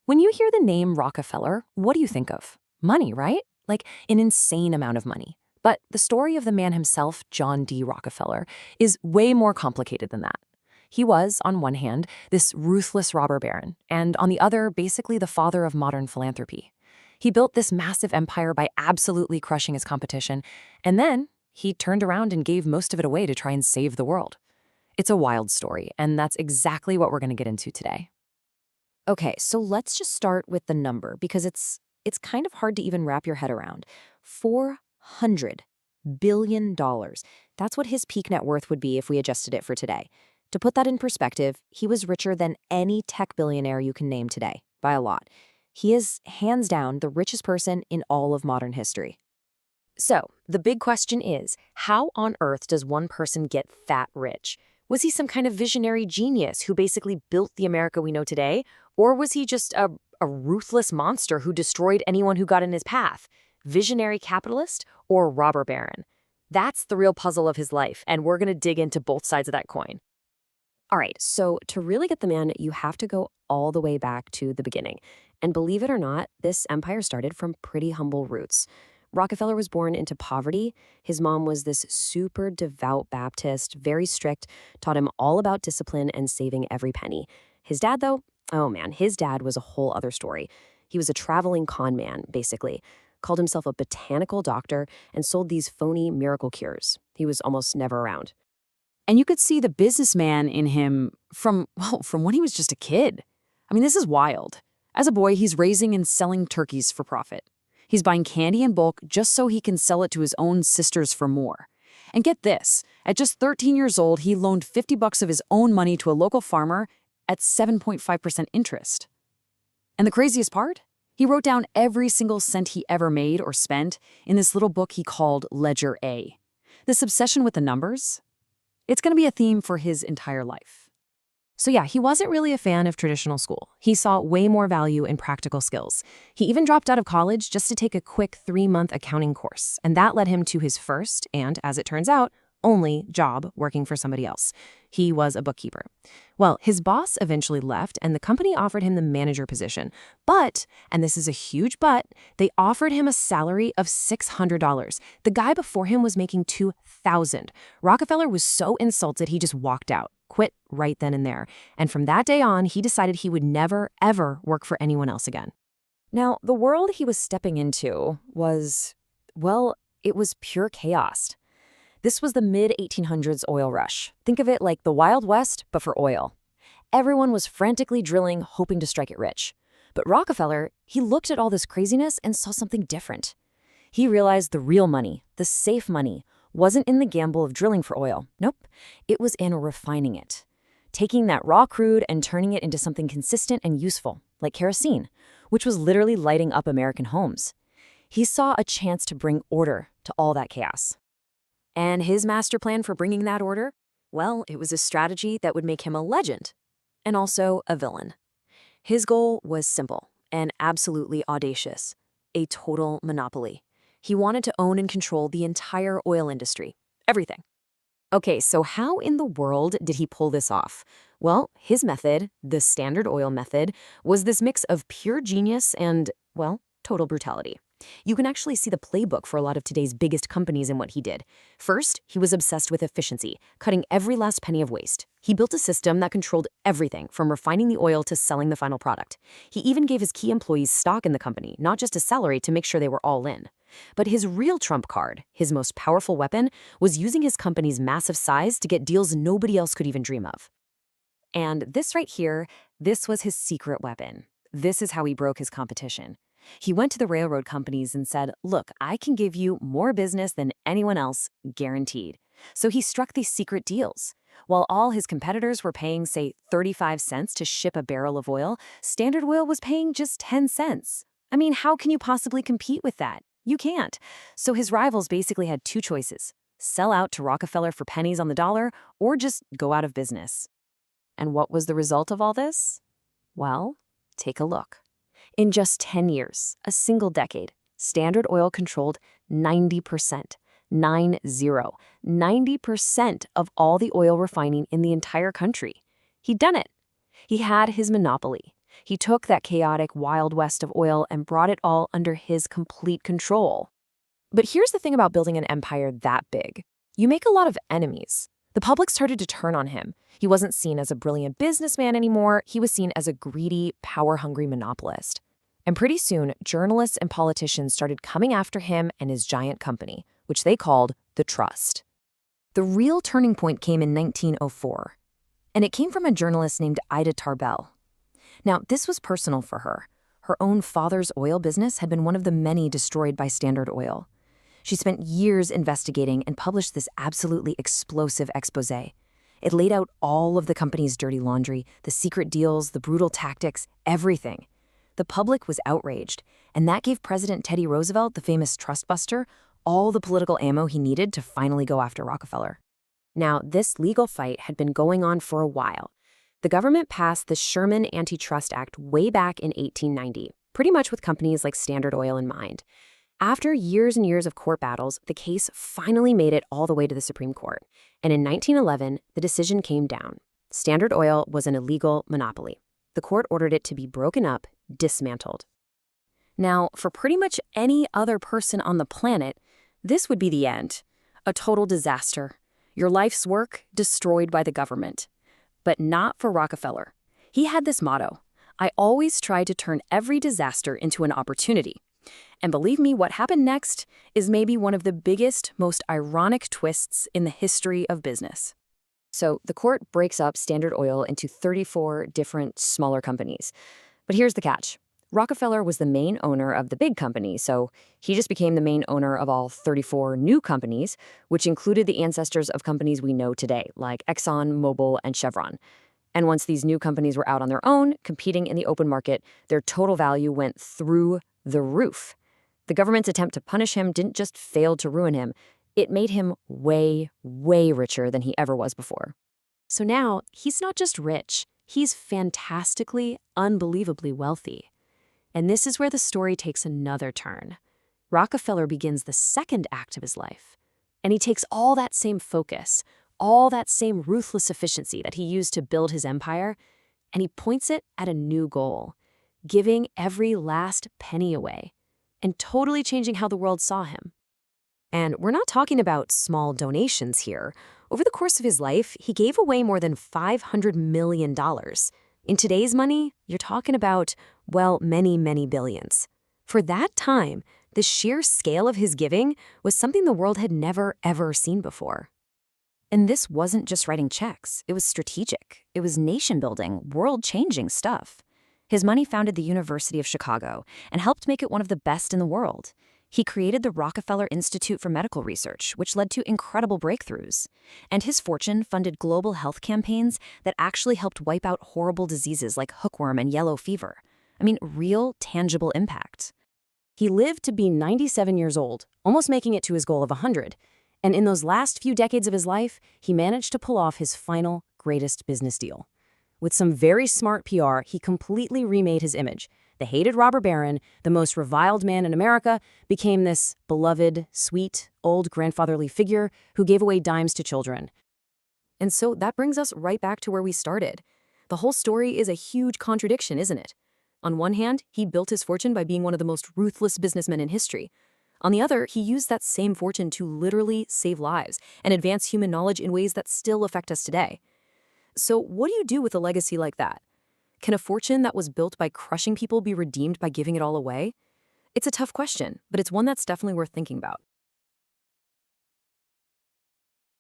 When you hear the name Rockefeller, what do you think of? Money, right? Like an insane amount of money. But the story of the man himself, John D. Rockefeller, is way more complicated than that. He was, on one hand, this ruthless robber baron, and on the other, basically the father of modern philanthropy. He built this massive empire by absolutely crushing his competition, and then he turned around and gave most of it away to try and save the world. It's a wild story, and that's exactly what we're going to get into today. Okay, so let's just start with the number because it's kind of hard to even wrap your head around. $400 billion. That's what his peak net worth would be if we adjusted it for today. To put that in perspective, he was richer than any tech billionaire you can name today, by a lot. He is, hands down, the richest person in all of modern history. So, the big question is, how on earth does one person get that rich? Was he some kind of visionary genius who basically built the America we know today? Or was he just a ruthless monster who destroyed anyone who got in his path? Visionary capitalist or robber baron? That's the real puzzle of his life, and we're going to dig into both sides of that coin. All right, so to really get the man, you have to go all the way back to the beginning. And believe it or not, this empire started from pretty humble roots. Rockefeller was born into poverty. His mom was this super devout Baptist, very strict, taught him all about discipline and saving every penny. His dad, though, oh man, his dad was a whole other story. He was a traveling con man, basically, called himself a botanical doctor and sold these phony miracle cures. He was almost never around. And you could see the businessman in him from when he was just a kid. I mean, this is wild. As a boy, he's raising and selling turkeys for profit. He's buying candy in bulk just so he can sell it to his own sisters for more. And get this, at just 13 years old, he loaned $50 of his own money to a local farmer at 7.5% interest. And the craziest part? He wrote down every single cent he ever made or spent in this little book he called Ledger A. This obsession with the numbers, it's going to be a theme for his entire life. So yeah, he wasn't really a fan of traditional school. He saw way more value in practical skills. He even dropped out of college just to take a quick 3-month accounting course, and that led him to his first, and as it turns out, only job working for somebody else. He was a bookkeeper. Well, his boss eventually left, and the company offered him the manager position. But, and this is a huge but, they offered him a salary of $600. The guy before him was making $2,000. Rockefeller was so insulted he just walked out. Quit right then and there. And from that day on, he decided he would never, ever work for anyone else again. Now, the world he was stepping into was, well, it was pure chaos. This was the mid-1800s oil rush. Think of it like the Wild West, but for oil. Everyone was frantically drilling, hoping to strike it rich. But Rockefeller, he looked at all this craziness and saw something different. He realized the real money, the safe money, wasn't in the gamble of drilling for oil. Nope. It was in refining it. Taking that raw crude and turning it into something consistent and useful, like kerosene, which was literally lighting up American homes. He saw a chance to bring order to all that chaos. And his master plan for bringing that order? Well, it was a strategy that would make him a legend, and also a villain. His goal was simple and absolutely audacious: a total monopoly. He wanted to own and control the entire oil industry. Everything. Okay, so how in the world did he pull this off? Well, his method, the Standard Oil method, was this mix of pure genius and, well, total brutality. You can actually see the playbook for a lot of today's biggest companies in what he did. First, he was obsessed with efficiency, cutting every last penny of waste. He built a system that controlled everything from refining the oil to selling the final product. He even gave his key employees stock in the company, not just a salary, to make sure they were all in. But his real trump card, his most powerful weapon, was using his company's massive size to get deals nobody else could even dream of. And this right here, this was his secret weapon. This is how he broke his competition. He went to the railroad companies and said, look, I can give you more business than anyone else, guaranteed. So he struck these secret deals. While all his competitors were paying, say, 35 cents to ship a barrel of oil, Standard Oil was paying just 10 cents. I mean, how can you possibly compete with that? You can't. So his rivals basically had two choices: sell out to Rockefeller for pennies on the dollar, or just go out of business. And what was the result of all this? Well, take a look. In just 10 years, a single decade, Standard Oil controlled 90%, 90% of all the oil refining in the entire country. He'd done it. He had his monopoly. He took that chaotic Wild West of oil and brought it all under his complete control. But here's the thing about building an empire that big. You make a lot of enemies. The public started to turn on him. He wasn't seen as a brilliant businessman anymore. He was seen as a greedy, power-hungry monopolist. And pretty soon, journalists and politicians started coming after him and his giant company, which they called the Trust. The real turning point came in 1904, and it came from a journalist named Ida Tarbell. Now, this was personal for her. Her own father's oil business had been one of the many destroyed by Standard Oil. She spent years investigating and published this absolutely explosive exposé. It laid out all of the company's dirty laundry, the secret deals, the brutal tactics, everything. The public was outraged, and that gave President Teddy Roosevelt, the famous trust buster, all the political ammo he needed to finally go after Rockefeller. Now, this legal fight had been going on for a while. The government passed the Sherman Antitrust Act way back in 1890, pretty much with companies like Standard Oil in mind. After years and years of court battles, the case finally made it all the way to the Supreme Court. And in 1911, the decision came down. Standard Oil was an illegal monopoly. The court ordered it to be broken up, dismantled. Now, for pretty much any other person on the planet, this would be the end. A total disaster. Your life's work destroyed by the government. But not for Rockefeller. He had this motto: I always try to turn every disaster into an opportunity. And believe me, what happened next is maybe one of the biggest, most ironic twists in the history of business. So the court breaks up Standard Oil into 34 different smaller companies. But here's the catch. Rockefeller was the main owner of the big company, so he just became the main owner of all 34 new companies, which included the ancestors of companies we know today, like Exxon, Mobil, and Chevron. And once these new companies were out on their own, competing in the open market, their total value went through the roof. The government's attempt to punish him didn't just fail to ruin him, it made him way, way richer than he ever was before. So now, he's not just rich, he's fantastically, unbelievably wealthy. And this is where the story takes another turn. Rockefeller begins the second act of his life, and he takes all that same focus, all that same ruthless efficiency that he used to build his empire, and he points it at a new goal, giving every last penny away, and totally changing how the world saw him. And we're not talking about small donations here. Over the course of his life, he gave away more than $500 million. In today's money, you're talking about, well, many, many billions. For that time, the sheer scale of his giving was something the world had never, ever seen before. And this wasn't just writing checks. It was strategic. It was nation-building, world-changing stuff. His money founded the University of Chicago and helped make it one of the best in the world. He created the Rockefeller Institute for Medical Research, which led to incredible breakthroughs. And his fortune funded global health campaigns that actually helped wipe out horrible diseases like hookworm and yellow fever. I mean, real, tangible impact. He lived to be 97 years old, almost making it to his goal of 100. And in those last few decades of his life, he managed to pull off his final, greatest business deal. With some very smart PR, he completely remade his image. The hated robber baron, the most reviled man in America, became this beloved, sweet, old grandfatherly figure who gave away dimes to children. And so that brings us right back to where we started. The whole story is a huge contradiction, isn't it? On one hand, he built his fortune by being one of the most ruthless businessmen in history. On the other, he used that same fortune to literally save lives and advance human knowledge in ways that still affect us today. So what do you do with a legacy like that? Can a fortune that was built by crushing people be redeemed by giving it all away? It's a tough question, but it's one that's definitely worth thinking about.